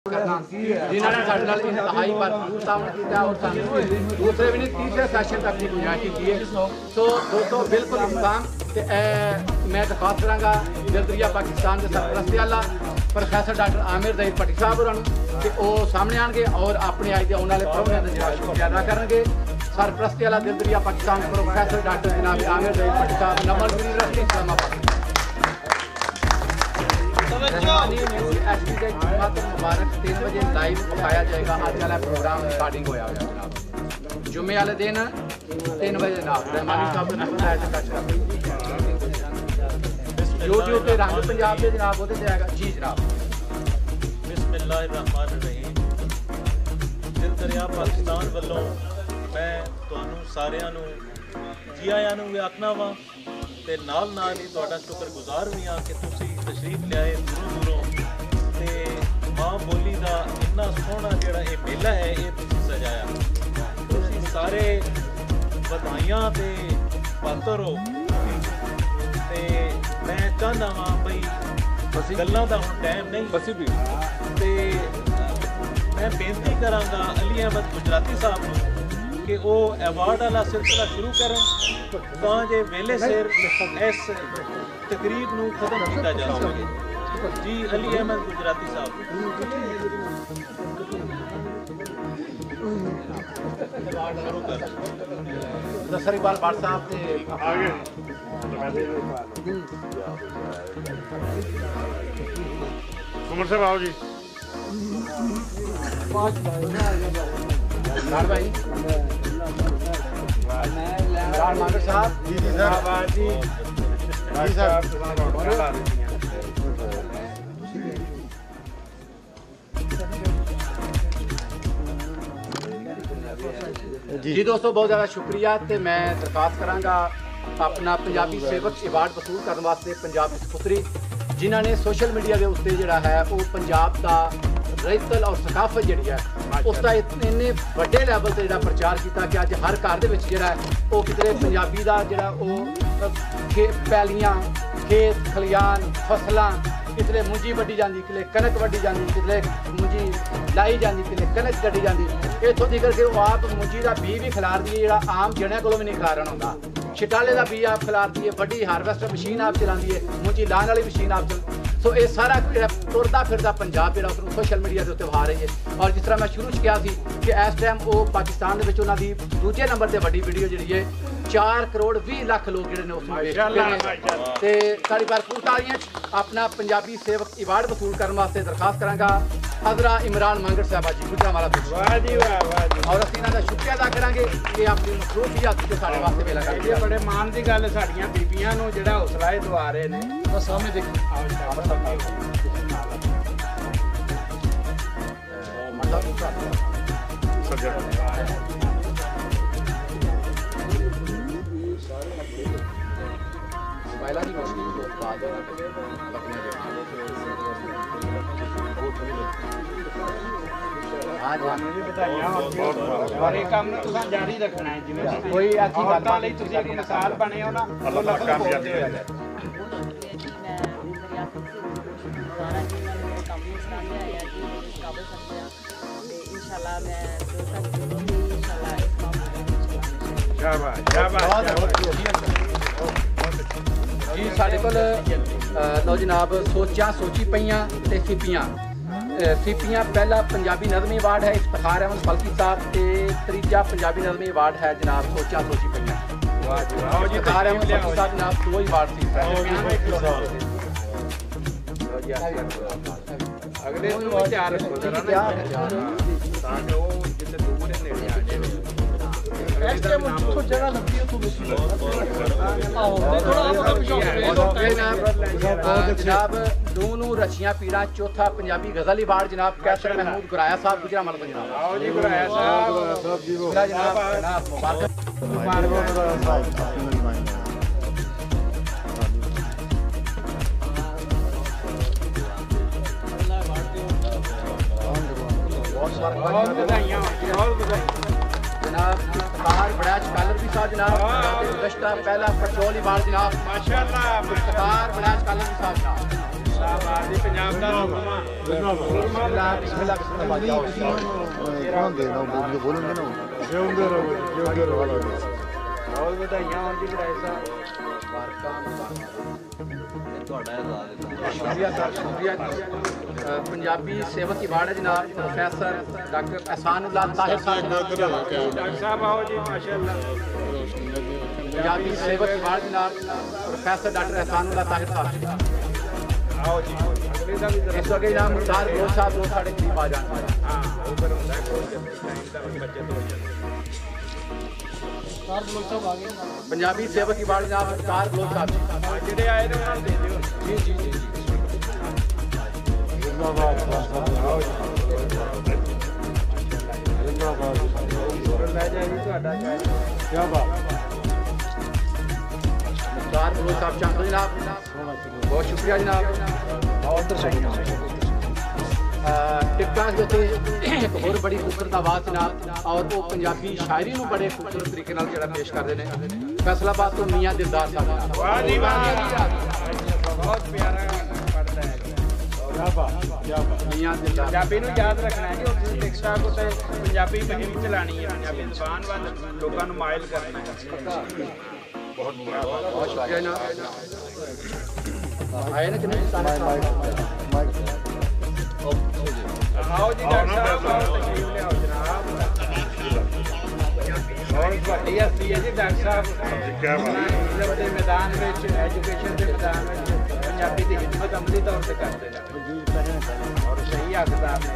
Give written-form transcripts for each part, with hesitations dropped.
जिन्होंने साढ़े नाल इंतहाई भरपूर तावन किया और दूसरे भी नहीं तीसरे सैशन तक की गुंजाइश की है। सो दोस्तों बिल्कुल इंसान मैं दरखास्त कराँगा दिलदरिया पाकिस्तान के सरपरस्ती वाला प्रोफैसर डॉक्टर आमिर ज़हीर भट्टी साहब होरां कि वो सामने आएंगे और अपने आज के आने वाले प्रोग्राम का जो शुक्रिया अदा करेंगे। सरपरस्ती वाला दिलदरिया पाकिस्तान प्रोफैसर डॉक्टर जनाब आमिर ज़हीर भट्टी साहब नमल यूनिवर्सिटी इस्लामाबाद। मुबारक 3 बजे लाइव दिखाया जाएगा। अज वाला प्रोग्राम स्टार्टिंग होया जनाब जुम्मे वाले दिन 3 बजे जनाब रहमानी साहब यूट्यूब पे रंग पंजाब से जनाब वो जाएगा। जी जनाब बिस्मिल्लाहिर्रहमानिर्रहीम। दिलदरिया पाकिस्तान वालों मैं तुहानू सारिਆਂ ਨੂੰ जी आयां ਨੂੰ ਵੀ आखना वा ਤੇ ਨਾਲ ਨਾਲ ਹੀ ਤੁਹਾਡਾ ਸ਼ੁਕਰਗੁਜ਼ਾਰ ਵੀ ਹਾਂ ਕਿ ਤੁਸੀਂ ਤਸ਼ਰੀਫ ਲਿਆਏ ਦੂਰੋਂ ਦੂਰੋਂ ਤੇ ਮਾਂ ਬੋਲੀ ਦਾ ਇੰਨਾ ਸੋਹਣਾ ਜਿਹੜਾ ਇਹ ਮੇਲਾ ਹੈ ਇਹ ਤੁਸੀਂ ਸਜਾਇਆ। ਤੁਸੀਂ ਸਾਰੇ ਵਧਾਈਆਂ ਤੇ ਪਾਤਰ ਹੋ ਤੇ मैं चाहना वा बई गल्लां दा हुण टाइम नहीं ते मैं बेनती करांगा अली अहमद गुजराती साहब नूं कि वो अवार्ड वाला सिलसिला शुरू करन तां जे वेले सिर इस तकरीब नूं खत्म किया जा सके। जी अली अहमद गुजराती साहब शुरू कर दसरी बाल बाट साहब ते आगे उमर साहब आओ जी। भाई मांगर साहब जी जी सर जी सर जी दोस्तों बहुत ज़्यादा शुक्रिया। तो मैं दरखास्त कराँगा अपना पंजाबी सेवक अवार्ड वसूल करने वास्ते पंजाब की सपुत्री जिन्होंने सोशल मीडिया के उत्ते जिहड़ा है वो पंजाब का रईतल और सकाफत जी है उसका इन्ने बड़े लैवल से जिहड़ा प्रचार किया कि अज हर घर के जिहड़ा वो कितने पंजाबी का जिहड़ा वो पैलियां खेत खलियान फसलां कितने मुंजी वड्डी जाती कितने कनक वड्डी जाती कितने मुंजी लाई जाती कितने कनक कड्डी जाती इतों तक कि वो आप मुंजी का बीज भी खिलारती है जिहड़ा आम जणियां कोलों भी नहीं खिलारन होंदा। छटाले का बीज आप खिलारती है वड्डी हारवेस्टर मशीन आप चलाती है मुंजी लाने वाली मशीन आप सो ये सारा तुरदा फिरदा पंजाब जो सोशल मीडिया के उत्ते आ रही है। और जिस तरह मैं शुरू च कहा कि इस टाइम वो पाकिस्तान के उन्होंने दूजे नंबर से वड्डी वीडियो जी है 4 करोड़ 20 लाख लोग जोड़े ने सारी भरपूर तालियां अपना पंजाबी सेवक अवार्ड वसूल करने वास्ते दरखास्त करांगा हजरा इमरान मंगड़ साहबा जी गुजरांवाला और असीं इन्हां दा शुक्रिया अदा करांगे कि अपनी मसरूफियत जो साडे वास्ते मेला करदे बड़े मान की गल साडियां बीबियां नूं जिहड़ा हौसला दवा रहे ने बस सामने देखो मोबाइल की रोशनी को उत्पाद और ये काम तुसां जारी रखना है जिवें कोई अच्छी औरतां लई तुसीं एक मिसाल बने हो ना अल्लाह पाक कामयाबी दे। जी साढ़े कोल लो जनाब सोचा सोची पईयां ते सिपियां सिपियां पहला पंजाबी नज़मी अवार्ड है इफ्तिखार अहमद फलकी साहब ते त्रीजा पंजाबी नज़मी अवार्ड है जनाब सोचा सोची पईयां इफ्तिखार अहमद फलकी साहब जनाब 2 अवार्ड सी अगले तैयार रखो जरा ताकि वो जितने दूर है नेड़े आ जाए जनाब दोनों रचियां पीड़ा चौथा पंजाबी गजल अवार्ड जनाब कैसर महमूद गुराया साहब गुजरांवाला जनाब जी गुराया साहब मुबारक जनाब इफ्तिखार बड़ाच कालर भी साहब जनाब गुज़श्ता पहला पेट्रोल अवार्ड जनाब माशाअल्लाह इफ्तिखार बड़ाच कालर भी साहब जनाब ਪੰਜਾਬ ਦਾ ਬਹੁਤ ਵਧਾਈਆਂ ਹੋਣ ਜੀ ਬੜਾਈ ਸਾਹਿਬ शुक्रिया सर शुक्रिया पंजाबी सेवक अवार्ड जनाब प्रोफैसर डॉक्टर एहसानुल्लाह ताहिर साहब ਡਾਕਟਰ ਸਾਹਿਬ ਆਓ ਜੀ ਮਾਸ਼ਾਅੱਲਾ पंजाबी सेवक अवार्ड जनाब प्रोफैसर डॉक्टर एहसानुल्लाह ताहिर साहब ਆਓ ਜੀ ਅਗਲੇ ਦਾ ਵੀ इस वक्त जनाब मुख्तार गलोच साहब दो साढ़े करीब आ जाए ਹਾਂ ਉਹ ਫਿਰ ਹੁੰਦਾ ਕੋਈ ਟਾਈਮ ਦਾ ਵੀ ਬੱਚਤ ਹੋ ਜਾਂਦਾ पंजाबी सेवक अवार्ड जनाब मुख्तार गलोच साहब ਜਿਹੜੇ ਆਏ ਨੇ ਉਹਨਾਂ ਨੂੰ ਦੇ ਦਿਓ जी जी जी ਲੈ ਜਾਏ ਜੀ ਤੁਹਾਡਾ ਚਾਹ मुख्तार गलोच साहब चाहते जनाब बहुत शुक्रिया जनाब टिकटा के उत्ते एक होर बड़ी खूबसूरत आवाज़ जनाब और वो पंजाबी शायरी नूं बड़े खूबसूरत तरीके नाल जिहड़ा पेश करते हैं फैसलाबाद तो मियाँ दिलदार साहब ਵਾਹ ਜੀ ਵਾਹ ਬਹੁਤ ਪਿਆਰਾ ਪੜਦਾ ਹੈ मियाँ दिलदार ਪੰਜਾਬੀ ਨੂੰ ਯਾਦ ਰੱਖਣਾ ਹੈ ਜੀ ਉਸ ਟਿਕਟਾਕ ਉੱਤੇ ਪੰਜਾਬੀ ਮੁਹਿੰਮ ਚਲਾਣੀ ਹੈ ਪੰਜਾਬੀ ਜ਼ਬਾਨ ਵੱਲ ਲੋਕਾਂ ਨੂੰ ਮਾਇਲ ਕਰਨਾ ਹੈ बहुत शुक्रिया जनाब आए ना कि नहीं सारे ਆਓ ਜੀ ਡਾਕਟਰ ਸਾਹਿਬ ਆਓ ਤਸ਼ਰੀਫ ਲਿਆਓ ਜਨਾਬ ਬਹੁਤ ਵੱਡੀ ਹਸਤੀ ਹੈ ਜੀ ਡਾਕਟਰ ਸਾਹਿਬ ਇਲਮ ਦੇ ਮੈਦਾਨ ਵਿੱਚ ਐਜੂਕੇਸ਼ਨ ਦੇ ਮੈਦਾਨ ਵਿੱਚ ਪੰਜਾਬੀ ਦੀ ਖਿਦਮਤ ਅਮਲੀ ਤੌਰ ਤੇ ਕਰਦੇ ਨੇ ਔਰ ਸਹੀ ਹੱਕਦਾਰ ਨੇ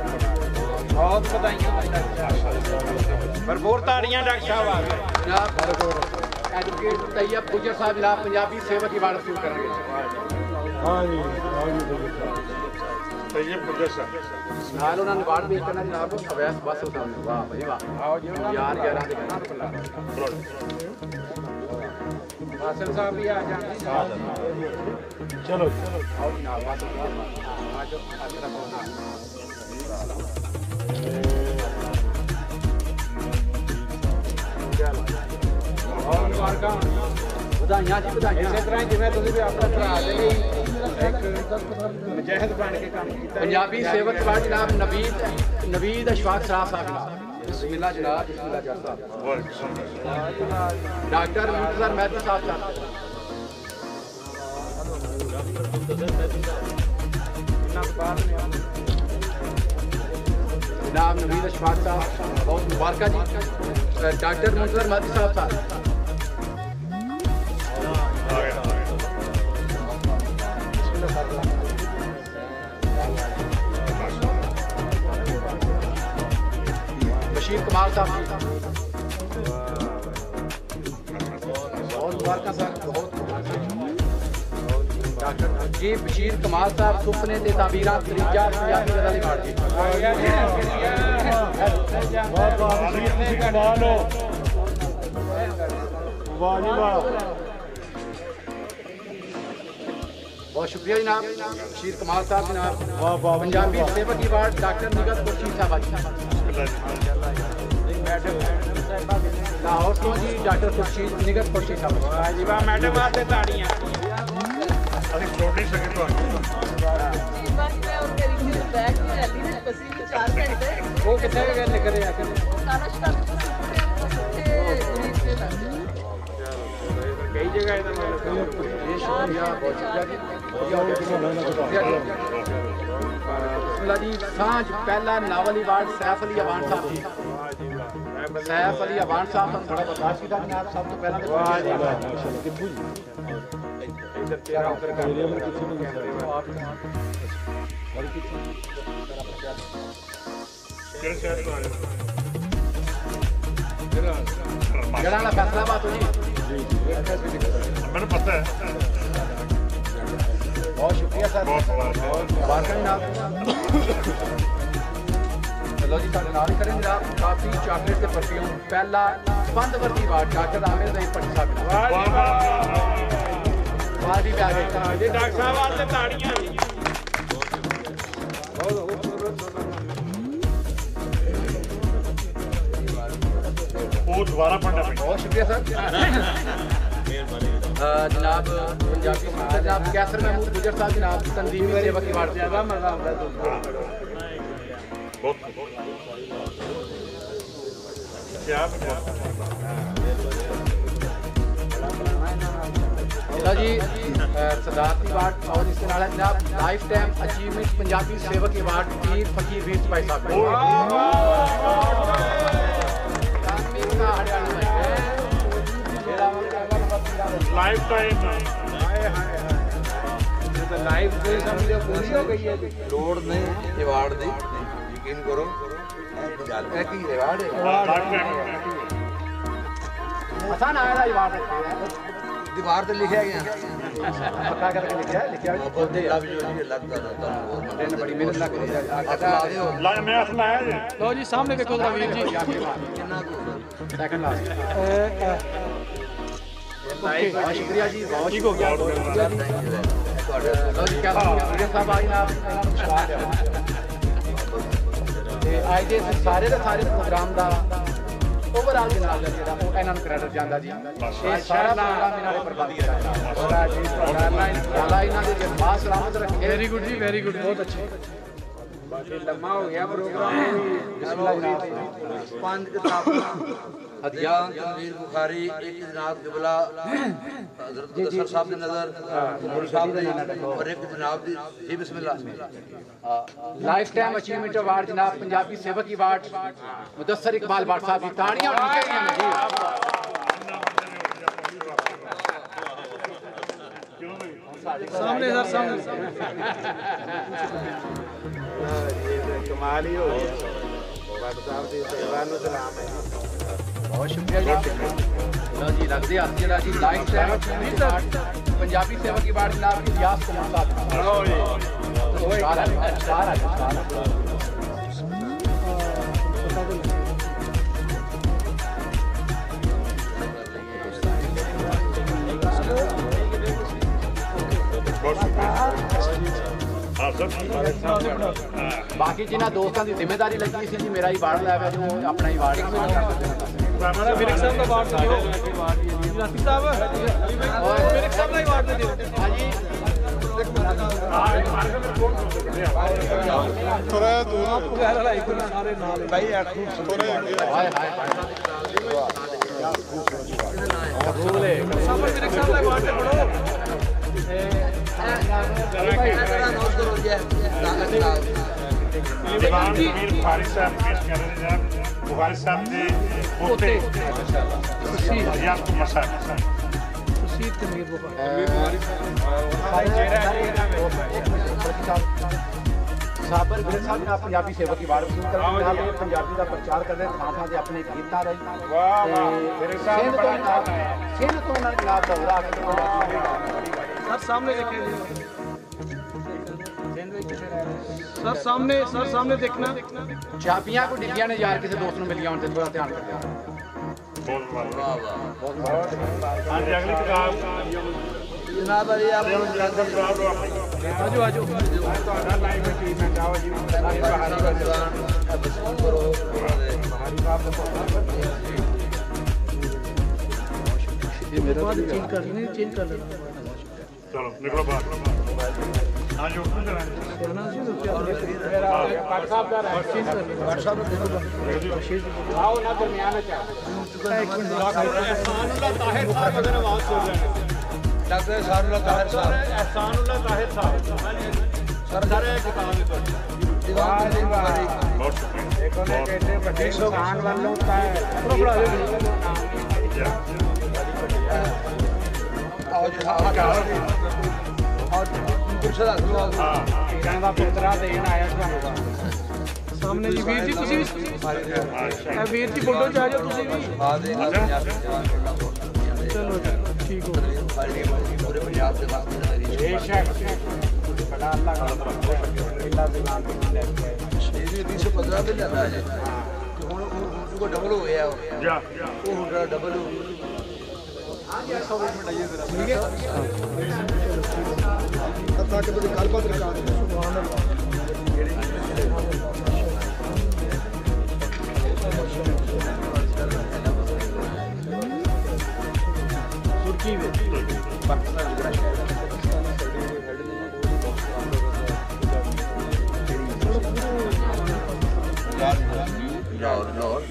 ਬਹੁਤ ਵਧਾਈਆਂ ਡਾਕਟਰ ਸਾਹਿਬ ਭਰਪੂਰ ਤਾੜੀਆਂ ਡਾਕਟਰ ਸਾਹਿਬ ਆ ਗਏ जनाब एडवोकेट तैयब गुजर साहब जनाब पंजाबी सेवक अवार्ड शुरू करेंगे तैयब गुजर साहब नाल उन्होंने अवार्ड पेश करना जनाब अवैस बस साहब वाह भाई वाह ਆਓ ਜੀ ਉਹਨਾਂ यार ਨੂੰ 11 ਦੇ ਵਾਸਲ ਸਾਹਿਬ ਵੀ ਆ ਜਾਂਦੇ चलो आओ जनाब वासल साहब आज तेरा प्रोग्राम ਬਹੁਤ ਮੁਬਾਰਕਾਂ ਵਧਾਈਆਂ ਜੀ ਵਧਾਈਆਂ ਇਸੇ ਤਰ੍ਹਾਂ ਹੀ ਜਿਵੇਂ ਤੁਸੀਂ ਵੀ ਆਪਣੇ ਭਰਾ ਦੇ ਲਈ ਇੱਕ ਮੁਜਾਹਿਦ ਬਣ ਕੇ ਕੰਮ ਕੀਤਾ पंजाबी सेवक अवार्ड जनाब नवीद अशफाक सराफ साहब बिस्मिल्लाह जनाब बिस्मिल्लाह जनाब साहब डॉक्टर मुंतजर मेहदी साहब ਇਹਨਾਂ ਬਾਹਰ ਨੇ जनाब नवीद अशफाक साहब बहुत मुबारक जी डॉक्टर मुंतजर मेहदी साहब बशीर कमाल साहब बहुत मुबारक सर बहुत डॉक्टर जी बशीर कमाल साहब सुपने के ताबीरां त्रीजा पंजाबी गज़ल अवार्ड जी बहुत शुक्रिया जनाब बशीर कमाल साहब जनाब पंजाबी सेवक अवार्ड डॉक्टर निगत खुर्शीद साहब लाहौर तो जी डॉक्टर खुर्शीद निगत खुर्शीद साहब ਵਾਹ ਜੀ ਵਾਹ ਮੈਡਮ ਵਾਸਤੇ ਤਾੜੀਆਂ ਅਸੀਂ ਛੋੜ ਨਹੀਂ ਸਕੇ ਤੁਹਾਨੂੰ ਉਹ ਕਿੱਥੇ ਗਏ ਲਿਖ ਰਹੇ ਆ ਕਿ ਕਈ ਜਗ੍ਹਾ ਇਹਦਾ ਮਤਲਬ ये शुक्रिया बहुत शुक्रिया जी बिस्मिल्लाह जी सांझ पहला नावल अवार्ड सैफ अली अवान साहब जी सैफ अली अवान साहब हम थोड़ा बर्दाश्त किया जनाब सब तो पहला ਵਾਹ ਜੀ ਵਾਹ ਇਧਰ ਤੇਰਾ ਉਧਰ ਕਰ ਕਿਹੜੇ ਸ਼ਹਿਰ ਤੋਂ ਆਏ ਹੋ? जड़ा ना फैसलाबाद हो जी ਮੈਨੂੰ ਪਤਾ ਹੈ बहुत शुक्रिया सर बहुत मुबारक जनाब चलो जी साढ़े नाल ही करें जनाब काफी चॉकलेट के परफ्यूम पहला बंद वर्दी अवार्ड डॉक्टर आमिर रही पट्टी साहब ਵਾਹ ਜੀ ਵਾਹ बाहर भी आ गए ਜੀ ਡਾਕਟਰ ਸਾਹਿਬ ਵਾਸਤੇ ਤਾੜੀਆਂ ਜੀ ਉਹ ਦੁਬਾਰਾ ਪੜਨਾ ਪੈਂਦਾ बहुत शुक्रिया सर जनाब पंजाबी स्पीकर जनाब कैसर महमूद गुजर साहब जनाब तंजीमी सेवक अवार्ड ਜ਼ਿਆਦਾ ਮਜ਼ਾ ਆਉਂਦਾ बहुत क्या जी सदारती अवार्ड और इसके नाल जनाब लाइफ टाइम अचीवमेंट पंजाबी सेवक अवार्ड पीर फकीर वीर भाई साहब लाइफ टाइम ਲਾਈਫ ਕੋਈ ਸਮਝੋ ਪੂਰੀ ਹੋ ਗਈ ਹੈ ਲੋੜ ਨਹੀਂ ਅਵਾਰਡ ਦੀ ਯਕੀਨ ਕਰੋ ਗੱਲ ਹੈ ਕਿ ਅਵਾਰਡ ਹੈ आसान आया था अवार्ड ਦੀਵਾਰ ਤੇ ਲਿਖਿਆ ਗਿਆ पक्का करके लिखा है लिखा ਬਹੁਤ ਲਵ ਯੂ ਜੀ ਲੱਗਦਾ ਨਾ ਤੁਹਾਨੂੰ बड़ी मेहनत लग रही है ਲਾ ਦਿਓ ला मैं असल आया जी ਲਓ ਜੀ ਸਾਹਮਣੇ ਵੇਖੋ ਜਰਾ ਵੀਰ ਜੀ ਕਿੰਨਾ ਕੁ सेकंड लास्ट बहुत शुक्रिया जी बहुत ठीक हो गया ਤੁਹਾਡੇ लो जी क्या साहब आई ना आज के सारे के सारे प्रोग्राम का ओवरऑल जनाब ਜਿਹੜਾ ਉਹ ਇਹਨਾਂ ਨੂੰ ਕ੍ਰੈਡਿਟ ਜਾਂਦਾ ਜੀ ਇਹ ਸਾਰਾ ਪ੍ਰੋਗਰਾਮ ਇਹਨਾਂ ਨੇ ਬਰਬਾਦ ਕੀਤਾ ਅੱਲਾ ਇਹਨਾਂ ਦੇ ਜਜ਼ਬਾਤ ਸਲਾਮਤ ਰੱਖੇ ਵੈਰੀ ਗੁੱਡ ਜੀ ਵੈਰੀ ਗੁੱਡ ਬਹੁਤ ਅੱਛੇ ਬਾਕੀ ਲੰਮਾ ਹੋ ਗਿਆ ਪ੍ਰੋਗਰਾਮ ਬਿਸਮਿਲ੍ਲਾਹ ਜਨਾਬ ਪੰਜ ਕਿਤਾਬਾਂ ਅਧਿਆਨ ਤਨਵੀਰ ਬੁਖਾਰੀ ਇੱਕ ਜਨਾਬ ਕਿਬਲਾ ਹਜ਼ਰਤ ਮੁਦੱਸਰ ਸਾਹਿਬ ਦੀ ਨਜ਼ਰ ਗੁਰੂ ਸਾਹਿਬ ਦੀ ਔਰ ਇੱਕ ਜਨਾਬ ਦੀ ਜੀ ਬਿਸਮਿਲ੍ਲਾਹ लाइफ टाइम अचीवमेंट अवार्ड जनाब पंजाबी सेवक अवार्ड मुदस्सर इकबाल भाट साहब की ताड़ियां होनी चाहिए जी ਸਾਹਮਣੇ ਸਰ ਸਾਹਮਣੇ ਕਮਾਲ ਹੀ ਹੋ ਗਿਆ ਵੱਡ ਸਾਹਿਬ ਦੀ ਸਰਦਾਰ ਨੂੰ ਸਲਾਮ ਹੈ बहुत शुक्रिया जी लो जी रखते हाथ जरा जी lifetime achievement award Punjabi सेवक अवार्ड जनाब इलियास कुमार साहब बाकी जिन्होंने दोस्तों की जिम्मेदारी लगी सी जी मेरा ही वार्ड लैब है जो अपना ही वार्ड ਵਿਰਕ ਸਾਹਿਬ ਦਾ ਅਵਾਰਡ ਦਿਓ ਰਾਤੀ ਸਾਹਿਬ ਵਿਰਕ ਸਾਹਿਬ ਦਾ ਅਵਾਰਡ ਦਿਓ हाँ जी हाय हाय ਸਾਹਮਣੇ ਵਿਰਕ ਸਾਹਿਬ ਦਾ ਅਵਾਰਡ ਤੇ ਪੜੋ ਨੋਟ ਕਰੋ ਜੀ दीवान मीर बुखारी साहब पेश कर रहे हैं बुखारी साहब ने पोते याद को मसा ਤੁਸੀਂ ਤਨਵੀਰ ਬੁਖਾਰੀ साबर विरक साहब ने पंजाबी सेवक अवार्ड वसूल कर पंजाबी का प्रचार कर रहे थां थां से अपने गीत रही ਵਾਹ ਵਾਹ ਮੇਰੇ ਸਾਹਿਬ ਬੜਾ ਨਾਮ ਹੈ सिंध तो उन्होंने जनाब दौरा ਸਰ ਸਾਹਮਣੇ ਦੇਖੇ सर सामने देखना चाबियां को डिग्गियां ने यार किसी दोस्त को मिल गया उनसे थोड़ा ध्यान कर बहुत ਵਾਹ ਵਾਹ हाँ जी अगली किताब ਜਨਾਬ ਅਲੀ ਆਪ आजो आजो ਤੁਹਾਡਾ ਲਾਈਵ ਟੀਮ ਹੈ ਜਾਓ ਜੀ ਬਹਾਰੀ ਦਾ ਦੀਵਾਨ ਵਸੂਲ ਕਰੋ चेंज कर लेना चलो निकलो बाहर हाँ जी ऊपर चला ਭੱਟ ਸਾਹਿਬ ਦਾ ਰਹਿ ਆਓ ਨਾ ਦਰਮਿਆਨ ਚ ਡਾਕਟਰ ਸਾਰੁੱਲਾ ਤਾਹਿਰ ਸਾਹਿਬ ਅਹਿਸਾਨੁੱਲਾ ਤਾਹਿਰ ਸਾਹਿਬ ਸਰਦਾਰ ਕਿਤਾਬ ਹੈ ਦੀਵਾਨ ਦੀ ਬੁਖਾਰੀ बहुत शुक्रिया ਦੇਖੋ ਨੇ ਕਿੰਨੇ ਵੱਡੇ ਇਨਸਾਨ ਵੱਲੋਂ ਤਾਂ ਆਓ ਜੀ ਔਰ ਪੁੱਛਦਾ ਸਵਾਲ ਇਹਨਾਂ ਦਾ ਪੁੱਤਰਾ ਦੇਣ ਆਇਆ ਤੁਹਾਨੂੰ सामने जी वीर जी तुसी भी वीर जी फोटो च आ जाओ तुसी भी ਬਾਦ ਇਹ चलो जी ठीक हो ਪੂਰੇ ਪੰਜਾਬ ਦੇ ਵਾਸਤੇ ਮੇਰੀ ਬੇਸ਼ੱਕ ਬੜਾ ਅੱਲਾਹ ਦਾ ਅੱਲਾਹ ਦੇ ਨਾਮ ਤੇ ਲੈ ਕੇ ਆਏ 315 ਤੇ ਜਾਂਦਾ ਹੈ ਤੇ ਹੁਣ ਉਹ ਡਬਲ ਹੋ ਗਿਆ जा ਉਹ ਹੁਣ ਡਬਲ ਹੋ सुर्खी में लाहौर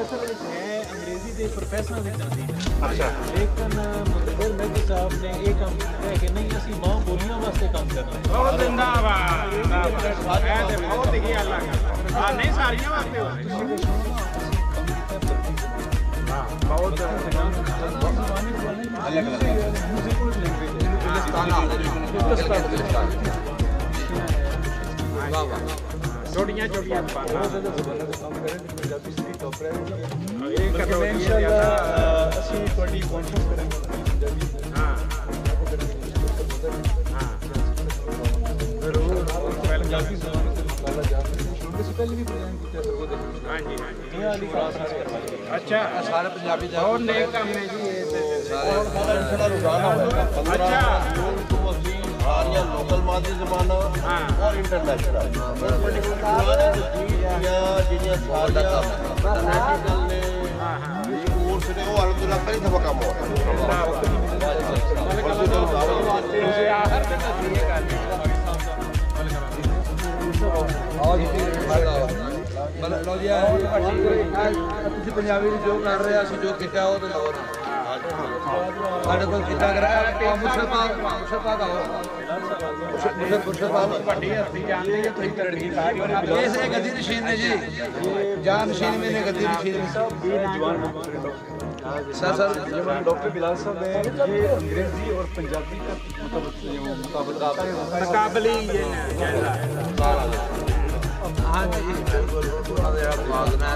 अंग्रेजी के प्रोफेसर भी चलती अच्छा लेकिन मुदब्बिर मेहदी साहब ने एक काम किया कि नहीं असं मां बोलियां वास्ते काम करना है बहुत जिंदाबाद जिंदाबाद ਇਹ ਤੇ ਬਹੁਤ ਹੀ ਅੱਲਾ ਆ ਨਹੀਂ ਸਾਰੀਆਂ ਵਾਸਤੇ ਹਾਂ ਬਹੁਤ ਛੋਟੀਆਂ ਛੋਟੀਆਂ ਦੁਕਾਨਾਂ ਇਹ ਕਰੋੜੀਆਂ ਜ਼ਿਆਦਾ ਅਸੀਂ ਤੁਹਾਡੀ ਕਾਨਫਰੰਸ ਕਰਾਂਗੇ ਪੰਜਾਬੀ ਹਾਂ ਹਾਂ ਜ਼ਰੂਰ ਪੰਜਾਬੀ ਜ਼ਬਾਨ ਤੇ ਮੁਕਾਬਲਾ ਜਾਰੀ ਹੈ ਛੋਟੇ ਸੇ ਪਹਿਲੇ ਵੀ ਪ੍ਰੋਗਰਾਮ ਕੀਤਾ ਸਰਵੋਦੈ ਹਾਂਜੀ ਹਾਂਜੀ ਇਹ ਵਾਲੀ ਕਾਨਫਰੰਸ ਕਰਵਾਈ ਅੱਛਾ सारे पंजाबी ਬਹੁਤ ਨੇਕ ਕੰਮ ਹੈ ਜੀ ਇਹ ਤੇ ਸਾਡਾ ਰੋਜ਼ਾਨਾ ਹੋਏਗਾ 15 ਅੱਛਾ। ਜੂਨ ਤੋਂ ਅਸੀਂ ਸਾਰੀਆਂ ਲੋਕਲ ਮਾਦੀ ਜ਼ਬਾਨਾਂ ਹਾਂ। ਔਰ ਇੰਟਰਨੈਸ਼ਨਲ ਜਿਹੜੀਆਂ ਸਾਰੀਆਂ ਇੰਟਰਨੈਸ਼ਨਲ ਨੇ ਕੋਰਸ ਨੇ ਉਹ ਅਲਹਮਦੁਲਿਲਾ ਕਈ ਦਫਾ ਕੰਮ ਹੋ ਰਿਹਾ ਤੁਸੀਂ ਆਖਰ ਤੱਕ ਇਹ ਗੱਲ मतलब लो जी तुम पंजाबी जो कर रहे हैं जो किया वो तो लो साढ़े को किया कर ਵੱਡੀ ਹਸਤੀ ਜਾਣਦੇ ਜੇ ਤੁਸੀਂ ਕਰਨੀ ਸਾਰੀ ये गद्दी नशीन ने जी जान नशीन में ने गद्दी नशीन सर सर डॉक्टर बिलाल साहब ने ये अंग्रेजी और पंजाबी का मतलब मुकाबला ਮੁਕਾਬਲੀ ਇਹ ਜਾਇਜ਼ਾ हाँ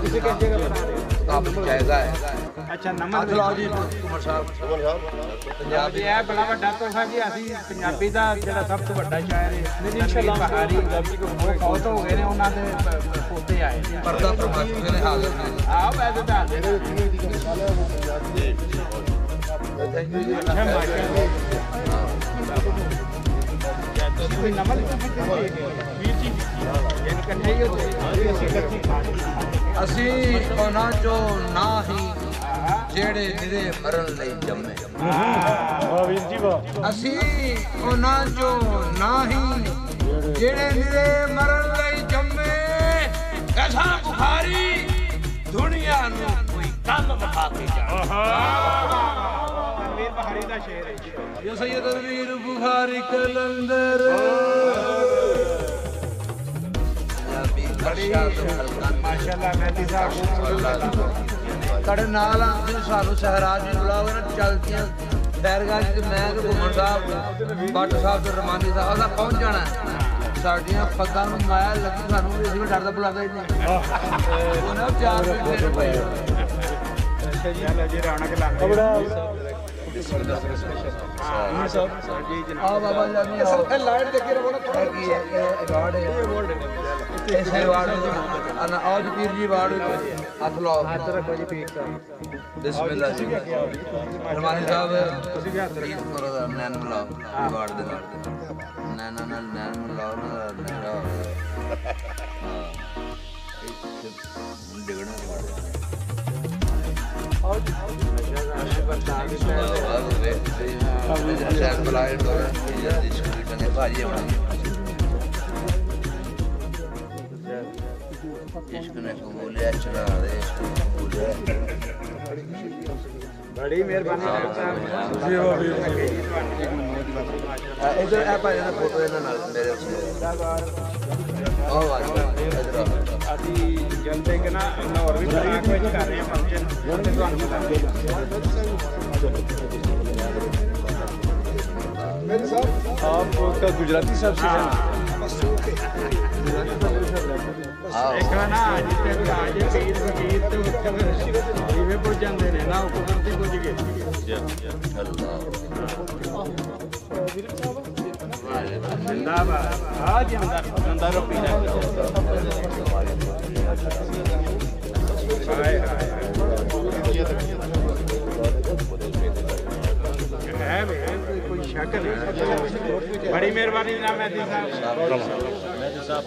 जी काफी जायजा है ਅੱਛਾ हाथ ਨੰਬਰ लाओ जी कुमार साहब पंजाब ਜੀ ਇਹ ਬੜਾ ਵੱਡਾ ਤੋਹਫਾ ਜੀ ਅਸੀਂ ਪੰਜਾਬੀ ਦਾ ਜਿਹੜਾ ਸਭ ਤੋਂ ਵੱਡਾ ਸ਼ਾਇਰ ਹੈ ਤਨਵੀਰ ਬਹਾਰੀ ਉਹ ਫੌਤ ਹੋ ਗਏ ਨੇ ਉਹਨਾਂ ਦੇ ਪੋਤੇ ਆਏ ਨੇ पर्दा प्रमात्मा ने हाजिर हैं ਆਹ ਵੈਸੇ ਤਾਂ ਹਾਜ਼ਰ ਨੇ। ਅੱਛਾ ਮਾਸ਼ਾਅੱਲਾ ਤੁਸੀਂ ਨੰਬਰ ਵੀਰ ਜੀ ਇਹ ਇਕੱਠੇ ਹੀ ਹੋ ਤੁਸੀਂ ਅਸੀਂ ਇਕੱਠੀ ਅਸੀਂ ਉਹਨਾਂ ਚੋਂ ਨਾ ਹੀ ਜਿਹੜੇ ਨਿਰੇ ਮਰਨ ਲਈ ਜੰਮੇ ਵਾਹ ਵੀਰ ਜੀ ਵਾਹ ਅਸੀਂ ਉਹਨਾਂ ਚੋਂ ਨਾ ਹੀ ਜਿਹੜੇ ਨਿਰੇ ਮਰਨ ਲਈ ਜੰਮੇ ਐਸਾ ਬੁਖਾਰੀ ਦੁਨੀਆ ਨੂੰ ਕੋਈ ਕੰਨ ਵਿਖਾ ਕੇ ਜਾ ਤਨਵੀਰ ਬਹਾਰੀ ਦਾ ਸ਼ੇਰ ਹੈ ਜੀ ਇਹ ਸੈਯਦ ਵੀਰ ਬੁਖਾਰੀ ਕਲੰਦਰ ਪੰਜਾਬੀ ਮਾਸ਼ਾਅੱਲਾ ਮਹਿਦੀ ਸਾਹਿਬ ਤੁਹਾਡੇ ਨਾਲ ਆਉਂਦੇ ਸਾਨੂੰ ਸਹਿਰਾਜ ਵੀ ਬੁਲਾਓ ਨਾ ਚਲਦੀਆਂ ਬੈਰਗਾਹ ਚ ਮੈਂ ਤੇ ਘੁੰਮਣ ਸਾਹਿਬ ਬੱਟ ਸਾਹਿਬ ਤੇ ਰਮਾਨੀ ਸਾਹਿਬ ਅਸਾਂ ਪਹੁੰਚ ਜਾਣਾ ਸਾਡੀਆਂ ਪੱਗਾਂ ਨੂੰ ਮਾਇਆ ਲੱਗੀ ਸਾਨੂੰ ਵੀ ਅਸੀਂ ਵੀ ਡਰਦਾ ਬੁਲਾਦਾ ਹੀ ਨਹੀਂ ਉਹਨਾਂ 4 ਮਿੰਟ ਪਏ ਚਲੋ ਜੀ ਰੌਣਕ ਲਾਉਂਦੇ ਆ ਬਾਬਾ ਜਾਨੀ ਇਹ ਲਾਈਟ ਦੇਖੀ ਰਹੋ ਨਾ ਥੋੜਾ ਕੀ ਹੈ ਇਹ ਅਵਾਰਡ ਹੈ ਇਸ ਅਵਾਰਡ ਅਨਾ ਆਜ ਪੀਰ ਜੀ ਅਵਾਰਡ ਹੱਥ ਲਾਓ ਹੱਥ ਰੱਖੋ ਜੀ ਪੀਰ ਸਾਹਿਬ ਬਿਸਮਿਲ੍ਲਾ ਜੀ ਰਮਾਨੀ ਸਾਹਿਬ ਤੁਸੀਂ ਵੀ ਹੱਥ ਰੱਖੋ ਕਰੋ ਨੈਣ ਮਿਲਾਓ ਅਵਾਰਡ ਦੇ ਨਾਲ ਨੈਣ ਮਿਲਾਓ ਨਾ ਨੈਣਾ ਡਿਗਣਾ बड़ी मेहरबानी इधर ऐ भाई ना फोटो ਇਹਨਾਂ ਨਾਲ ਮੇਰੇ ਉਹ ਵਾਹ ਅਸੀਂ ਜਲਦੇ ਕਿ ਨਾ ਲਾਹੌਰ ਵੀ ਤਲਾਕ ਵਿੱਚ ਕਰ ਰਹੇ ਹਾਂ ਫੰਕਸ਼ਨ ਤੇ ਤੁਹਾਨੂੰ ਬਤਾਉਂਦੇ मेरे साहब आपका गुजराती साहब से है ਇੱਕ ਨਾ ਜਿੱਥੇ ਵੀ ਆ ਜੇ ਪੀਰ ਫਕੀਰ ਤੇ ਉੱਥੇ ਜਿਵੇਂ ਪੁੱਜ ਜਾਂਦੇ ਨੇ ਨਾ ਉਹ ਕੁਦਰਤੀ ਪੁੱਜ ਗਏ ਜਿੰਦਾਬਾਦ ਆ ਜਿੰਦਾ ਰੋਪੀ ਦਾ ਹਾਏ ਹਾਏ ਹੈ ਵੇ शक नहीं, बड़ी मेहरबानी जनाब मेहदी साहब।